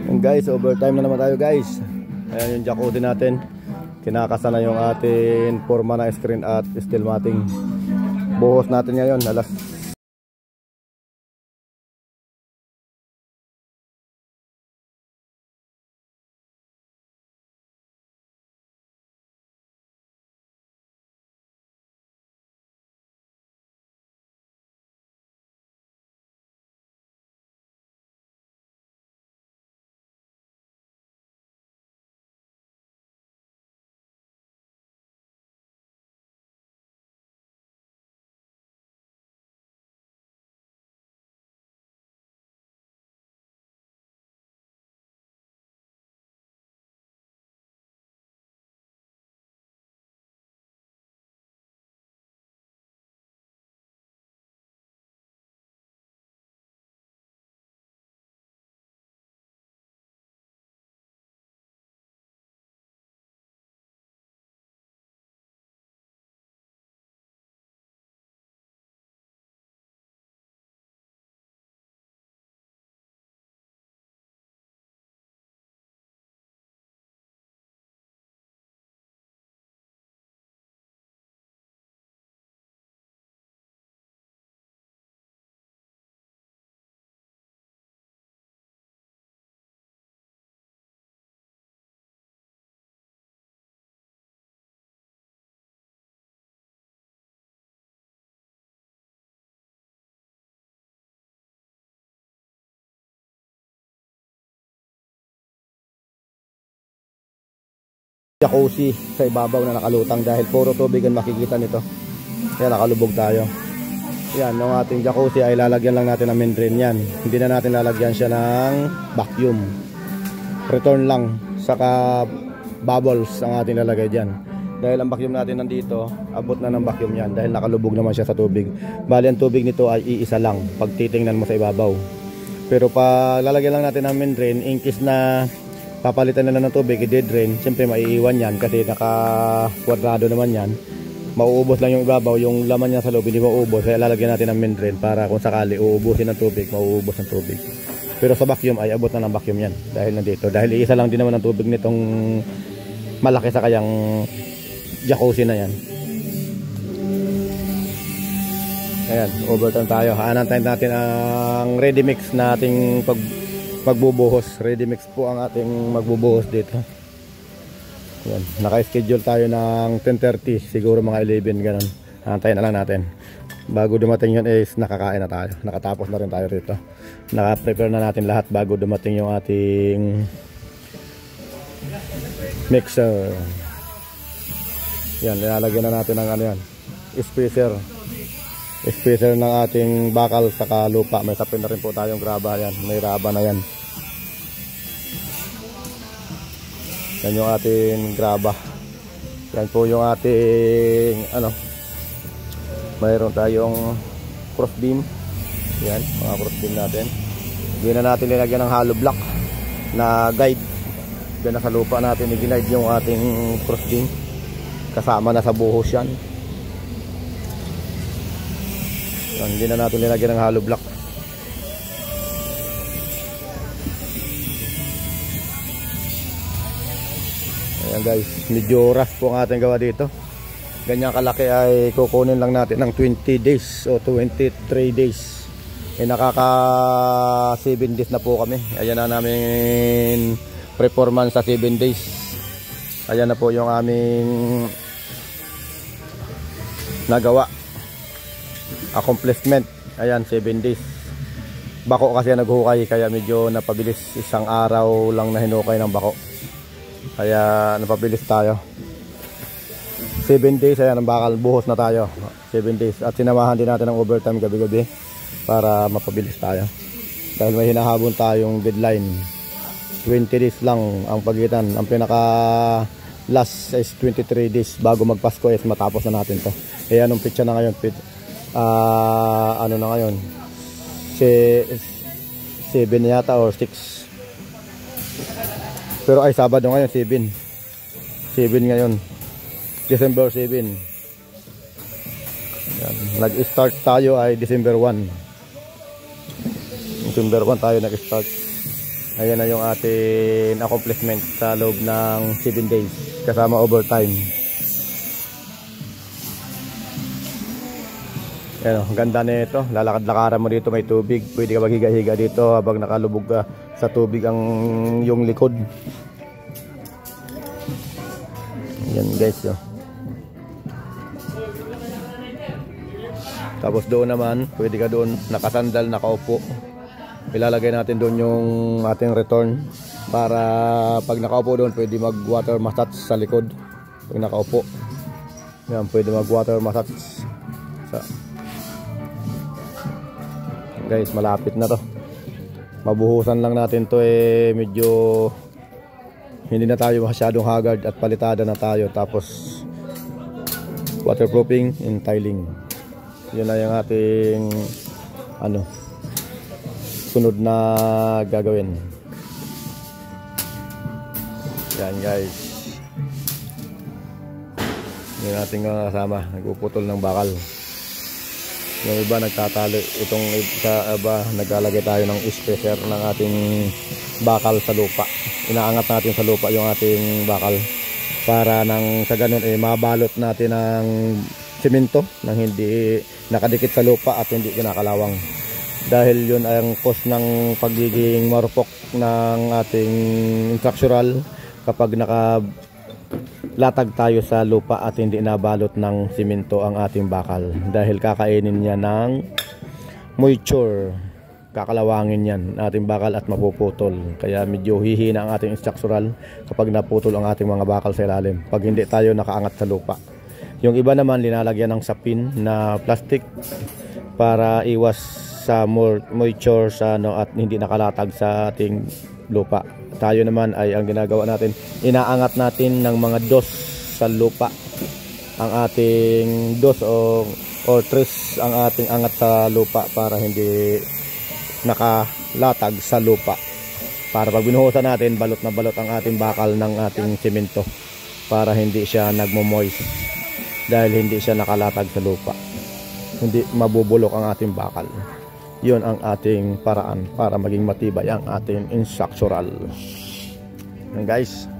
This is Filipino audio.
And guys, overtime na naman tayo guys. Ayan yung jacuzzi natin. Kinakasa na yung ating forma na screen at steel matting. Buhos natin ngayon alas jacuzzi sa ibabaw na nakalutang dahil puro tubig ang makikita nito. Kaya nakalubog tayo. Yan, yung ating jacuzzi ay lalagyan lang natin ng membrane yan. Hindi na natin lalagyan siya ng vacuum. Return lang, saka bubbles ang ating lalagay dyan. Dahil ang vacuum natin nandito, abot na ng vacuum yan dahil nakalubog naman siya sa tubig. Bali ang tubig nito ay iisa lang pag titingnan mo sa ibabaw. Pero pa lalagyan lang natin ng membrane in case na papalitan na lang ng tubig, i-drain, siyempre maiiwan yan kasi naka-kwadrado naman yan. Mauubos lang yung ibabaw, yung laman niya sa loob hindi mauubos, kaya lalagyan natin ng membrane para kung sakali uubusin ng tubig, mauubos ng tubig. Pero sa vacuum ay abot na ng vacuum yan dahil nandito. Dahil isa lang din naman ang tubig nitong malaki sa kayang jacuzzi na yan. Ayan, overtime tayo. Aanantayin natin ang ready mix nating magbubuhos. Ready mix po ang ating magbubuhos dito. Yan, naka-schedule tayo ng 10:30, siguro mga 11 ganun. Antayin na lang natin. Bago dumating yun is nakakain na tayo. Nakatapos na rin tayo rito. Naka-prepare na natin lahat bago dumating yung ating mixer. Yan, nilalagyan na natin ng ano yan, spacer ng ating bakal saka lupa. May sapin na rin po tayong graba yan. May raba na yan. Yan yung ating graba. Yan po yung ating ano, mayroon tayong cross beam. Yan, mga cross beam natin. Hindi na natin nilagyan ng hollow block na guide. Diyan na sa lupa natin i-guide yung ating cross beam. Kasama na sa buhos yan. Yan, hindi na natin nilagyan ng hollow block. Ayan guys, medyo rush po ang ating gawa dito. Ganyan kalaki ay kukunin lang natin ng 20 days o 23 days. Nakaka 7 days na po kami. Ayan na namin performance sa 7 days. Ayan na po yung aming nagawa. Accomplishment. Ayan, 7 days. Bako kasi naghukay kaya medyo napabilis. Isang araw lang na hinukay ng bako. Kaya napabilis tayo. 7 days, ayan ang bakal, buhos na tayo. 7 days. At sinamahan din natin ng overtime gabi-gabi para mapabilis tayo. Dahil may hinahabol tayong deadline. 20 days lang ang pagitan. Ang pinaka last is 23 days bago magpasko is matapos na natin to. Kaya anong pitcha na ngayon? Ano na ngayon? 7 yata or 6. Pero ay Sabado ngayon, 7 ngayon, December 7. Nag-start tayo ay December 1. December 1 tayo nag-start. Ayan na yung ating accomplishment sa loob ng 7 days kasama overtime. Ayan, ganda na ito. Lalakad-lakaran mo dito, may tubig. Pwede ka maghiga-higa dito habang nakalubog ka sa tubig ang yung likod. Ayan guys, oh. Tapos doon naman, pwede ka doon nakasandal, nakaupo. Ilalagay natin doon yung ating return para pag nakaupo doon, pwede mag water massage sa likod. Pag nakaupo, yan, pwede mag water massage sa... Guys, malapit na to. Mabuhusan lang natin to, medyo hindi na tayo masyadong haggard at palitada na tayo. Tapos waterproofing and tiling. Yun na yung ating sunod na gagawin. Yan guys, yun natin kasama, nagpuputol ng bakal. Yung iba nagtatali, itong iba naglalagay tayo ng spacer ng ating bakal sa lupa. Inaangat natin sa lupa yung ating bakal para nang sa ganun mabalot natin ng semento nang hindi nakadikit sa lupa at hindi kinakalawang. Dahil yun ang cause ng pagiging marupok ng ating structural kapag nakalatag tayo sa lupa at hindi nabalot ng simento ang ating bakal, dahil kakainin niya ng moisture, kakalawangin yan ating bakal at mapuputol. Kaya medyo hihina ang ating structural kapag naputol ang ating mga bakal sa ilalim pag hindi tayo nakaangat sa lupa. Yung iba naman linalagyan ng sapin na plastic para iwas sa moisture sa at hindi nakalatag sa ating lupa. Tayo naman ay ang ginagawa natin, inaangat natin ng mga dos sa lupa ang ating dos o tres ang ating angat sa lupa para hindi nakalatag sa lupa. Para pag binuhusan natin, balot na balot ang ating bakal ng ating semento para hindi siya nagmo-moist, dahil hindi siya nakalatag sa lupa, hindi mabubulok ang ating bakal. Yun ang ating paraan para maging matibay ang ating structural. Yan guys.